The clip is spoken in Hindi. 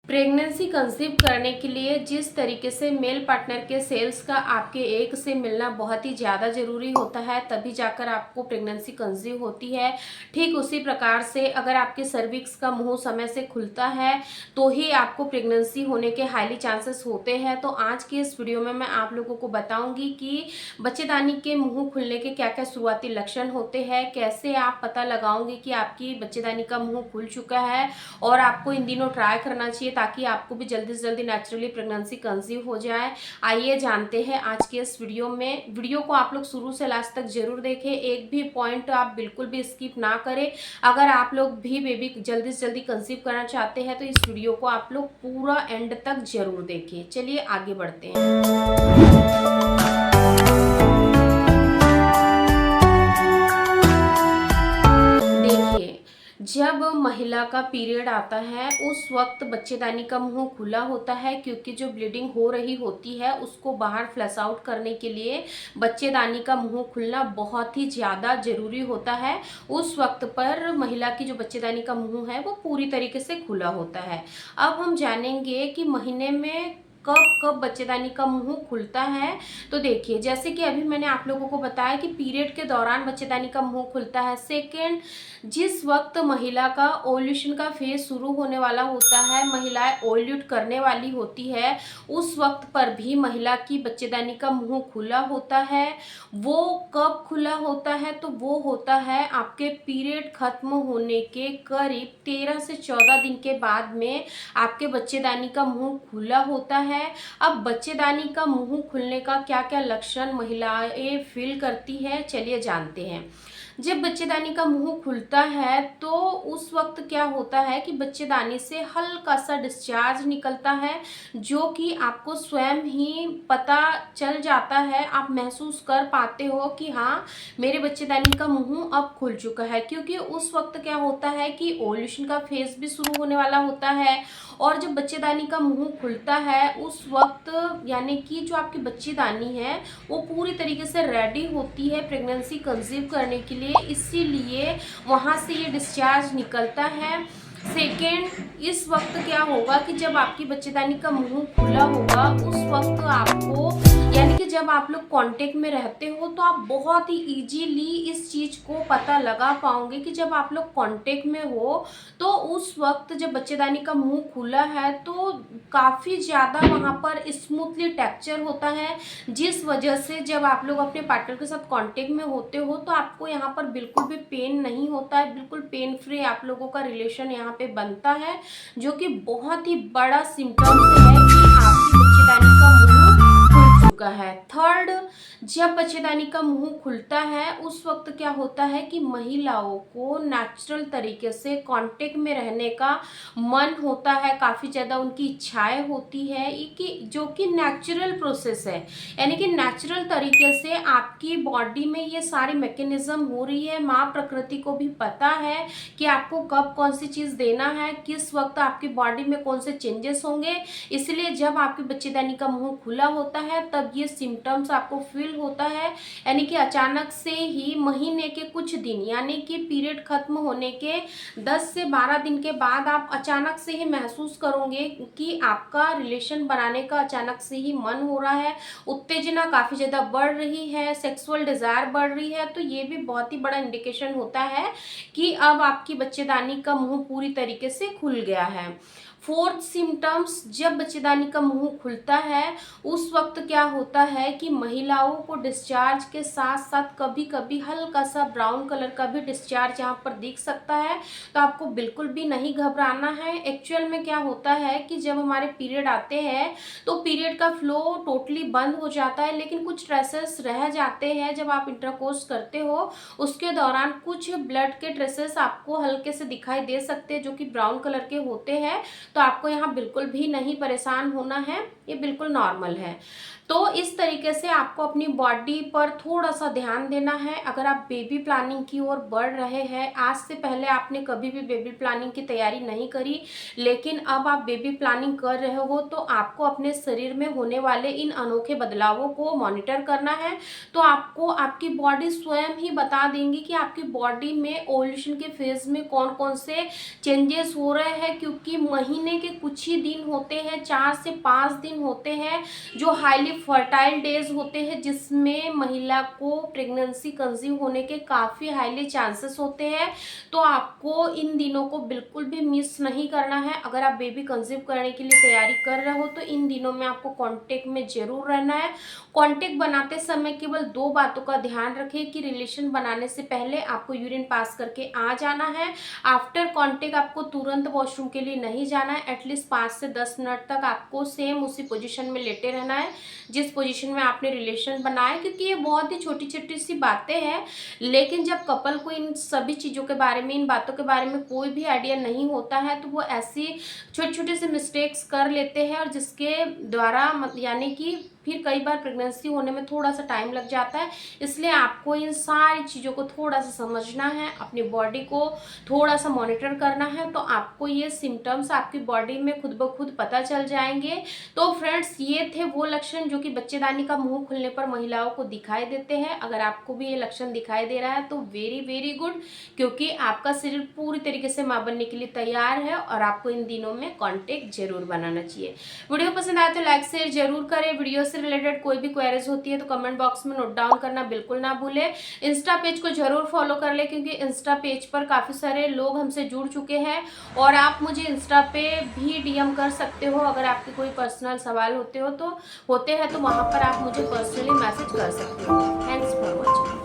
प्रेगनेंसी कंसीव करने के लिए जिस तरीके से मेल पार्टनर के सेल्स का आपके एग से मिलना बहुत ही ज़्यादा ज़रूरी होता है, तभी जाकर आपको प्रेगनेंसी कंसीव होती है। ठीक उसी प्रकार से अगर आपके सर्विक्स का मुंह समय से खुलता है तो ही आपको प्रेगनेंसी होने के हाईली चांसेस होते हैं। तो आज की इस वीडियो में मैं आप लोगों को बताऊंगी कि बच्चेदानी के मुंह खुलने के क्या क्या शुरुआती लक्षण होते हैं, कैसे आप पता लगाओगे कि आपकी बच्चेदानी का मुंह खुल चुका है और आपको इन दिनों ट्राई करना चाहिए ताकि आपको भी जल्दी से जल्दी नेचुरली प्रेगनेंसी कंसीव हो जाए। आइए जानते हैं आज के इस वीडियो में। वीडियो को आप लोग शुरू से लास्ट तक जरूर देखें, एक भी पॉइंट आप बिल्कुल भी स्किप ना करें। अगर आप लोग भी बेबी जल्दी से जल्दी कंसीव करना चाहते हैं तो इस वीडियो को आप लोग पूरा एंड तक जरूर देखें। चलिए आगे बढ़ते हैं। देखिए, जब महिला का पीरियड आता है उस वक्त बच्चेदानी का मुंह खुला होता है, क्योंकि जो ब्लीडिंग हो रही होती है उसको बाहर फ्लश आउट करने के लिए बच्चेदानी का मुंह खुलना बहुत ही ज़्यादा ज़रूरी होता है। उस वक्त पर महिला की जो बच्चेदानी का मुंह है वो पूरी तरीके से खुला होता है। अब हम जानेंगे कि महीने में कब कब बच्चेदानी का मुंह खुलता है। तो देखिए, जैसे कि अभी मैंने आप लोगों को बताया कि पीरियड के दौरान बच्चेदानी का मुंह खुलता है। सेकेंड, जिस वक्त महिला का ओव्यूलेशन का फेज शुरू होने वाला होता है, महिलाएं ओव्यूलेट करने वाली होती है, उस वक्त पर भी महिला की बच्चेदानी का मुंह खुला होता है। वो कब खुला होता है? तो वो होता है आपके पीरियड खत्म होने के करीब 13 से 14 दिन के बाद में आपके बच्चेदानी का मुंह खुला होता है। अब बच्चेदानी का मुंह खुलने का क्या क्या लक्षण महिलाएं फील करती है, चलिए जानते हैं। जब बच्चेदानी का मुंह खुलता है तो उस वक्त क्या होता है कि बच्चेदानी से हल्का सा डिस्चार्ज निकलता है, जो कि आपको स्वयं ही पता चल जाता है। आप महसूस कर पाते हो कि हाँ, मेरे बच्चेदानी का मुंह अब खुल चुका है, क्योंकि उस वक्त क्या होता है कि ओव्यूलेशन का फेज भी शुरू होने वाला होता है। और जब बच्चेदानी का मुंह खुलता है उस वक्त यानी कि जो आपकी बच्चेदानी है वो पूरी तरीके से रेडी होती है प्रेगनेंसी कंसीव करने के लिए, इसीलिए वहाँ से ये डिस्चार्ज निकलता है। सेकेंड, इस वक्त क्या होगा कि जब आपकी बच्चेदानी का मुंह खुला होगा उस वक्त आपको यानी कि जब आप लोग कांटेक्ट में रहते हो तो आप बहुत ही इजीली इस चीज को पता लगा पाओगे कि जब आप लोग कांटेक्ट में हो तो उस वक्त जब बच्चेदानी का मुंह खुला है तो काफी ज्यादा वहां पर स्मूथली टेक्सचर होता है, जिस वजह से जब आप लोग अपने पार्टनर के साथ कांटेक्ट में होते हो तो आपको यहाँ पर बिल्कुल भी पेन नहीं होता है। बिल्कुल पेन फ्री आप लोगों का रिलेशन यहाँ पे बनता है, जो कि बहुत ही बड़ा सिम्टम्स है कि आपकी बच्चेदानी का मुंह खुल चुका है। थर्ड, जब बच्चेदानी का मुंह खुलता है उस वक्त क्या होता है कि महिलाओं को नेचुरल तरीके से कांटेक्ट में रहने का मन होता है, काफी ज्यादा उनकी इच्छाएं होती है कि जो कि नेचुरल प्रोसेस है, यानी कि नेचुरल तरीके से आपकी बॉडी में ये सारी मैकेनिज्म हो रही है। माँ प्रकृति को भी पता है कि आपको कब कौन सी चीज देना है, किस वक्त आपकी बॉडी में कौन से चेंजेस होंगे। इसलिए जब आपकी बच्चेदानी का मुंह खुला होता है तब ये सिम्टम्स आपको फील होता है, यानी कि अचानक से ही महीने के कुछ दिन यानी कि पीरियड खत्म होने के 10 से 12 दिन के बाद आप अचानक से ही महसूस करोगे कि आपका रिलेशन बनाने का अचानक से ही मन हो रहा है, उत्तेजना काफी ज्यादा बढ़ रही है, सेक्सुअल डिजायर बढ़ रही है। तो ये भी बहुत ही बड़ा इंडिकेशन होता है कि अब आपकी बच्चेदानी का मुंह पूरी तरीके से खुल गया है। फोर्थ सिम्टम्स, जब बच्चेदानी का मुंह खुलता है उस वक्त क्या होता है कि महिलाओं को डिस्चार्ज के साथ साथ कभी कभी हल्का सा ब्राउन कलर का भी डिस्चार्ज यहाँ पर दिख सकता है। तो आपको बिल्कुल भी नहीं घबराना है। एक्चुअल में क्या होता है कि जब हमारे पीरियड आते हैं तो पीरियड का फ्लो टोटली बंद हो जाता है, लेकिन कुछ ट्रेसेस रह जाते हैं। जब आप इंटरकोर्स करते हो उसके दौरान कुछ ब्लड के ट्रेसेस आपको हल्के से दिखाई दे सकते हैं, जो कि ब्राउन कलर के होते हैं। तो आपको यहाँ बिल्कुल भी नहीं परेशान होना है, ये बिल्कुल नॉर्मल है। तो इस तरीके से आपको अपनी बॉडी पर थोड़ा सा ध्यान देना है। अगर आप बेबी प्लानिंग की ओर बढ़ रहे हैं, आज से पहले आपने कभी भी बेबी प्लानिंग की तैयारी नहीं करी, लेकिन अब आप बेबी प्लानिंग कर रहे हो, तो आपको अपने शरीर में होने वाले इन अनोखे बदलावों को मॉनिटर करना है। तो आपको आपकी बॉडी स्वयं ही बता देंगी कि आपकी बॉडी में ओव्यूलेशन के फेज में कौन कौन से चेंजेस हो रहे हैं, क्योंकि महीने के कुछ ही दिन होते हैं, 4 से 5 दिन होते हैं जो हाईली फर्टाइल डेज होते हैं, जिसमें महिला को प्रेगनेंसी कंसीव होने के काफ़ी हाईली चांसेस होते हैं। तो आपको इन दिनों को बिल्कुल भी मिस नहीं करना है। अगर आप बेबी कंसीव करने के लिए तैयारी कर रहे हो तो इन दिनों में आपको कांटेक्ट में जरूर रहना है। कांटेक्ट बनाते समय केवल 2 बातों का ध्यान रखें कि रिलेशन बनाने से पहले आपको यूरिन पास करके आ जाना है। आफ्टर कांटेक्ट आपको तुरंत वॉशरूम के लिए नहीं जाना है। एटलीस्ट 5 से 10 मिनट तक आपको सेम उसी पोजीशन में लेटे रहना है जिस पोजीशन में आपने रिलेशन बनाया, क्योंकि ये बहुत ही छोटी छोटी सी बातें हैं, लेकिन जब कपल को इन सभी चीज़ों के बारे में, इन बातों के बारे में कोई भी आइडिया नहीं होता है, तो वो ऐसी छोटे छोटे से मिस्टेक्स कर लेते हैं, और जिसके द्वारा यानी कि फिर कई बार प्रेगनेंसी होने में थोड़ा सा टाइम लग जाता है। इसलिए आपको इन सारी चीज़ों को थोड़ा सा समझना है, अपनी बॉडी को थोड़ा सा मॉनिटर करना है, तो आपको ये सिम्टम्स आपकी बॉडी में खुद ब खुद पता चल जाएंगे। तो फ्रेंड्स, ये थे वो लक्षण जो कि बच्चेदानी का मुंह खुलने पर महिलाओं को दिखाई देते हैं। अगर आपको भी ये लक्षण दिखाई दे रहा है तो वेरी वेरी गुड, क्योंकि आपका शरीर पूरी तरीके से मां बनने के लिए तैयार है, और आपको इन दिनों में कॉन्टेक्ट जरूर बनाना चाहिए। वीडियो पसंद आए तो लाइक शेयर जरूर करें। वीडियो से रिलेटेड कोई भी क्वेरीज होती है तो कमेंट बॉक्स में नोट डाउन करना बिल्कुल ना भूलें। इंस्टा पेज को जरूर फॉलो कर ले, क्योंकि इंस्टा पेज पर काफ़ी सारे लोग हमसे जुड़ चुके हैं, और आप मुझे इंस्टा पे भी डीएम कर सकते हो। अगर आपके कोई पर्सनल सवाल होते हैं तो वहाँ पर आप मुझे पर्सनली मैसेज कर सकते हो। Thanks for watching.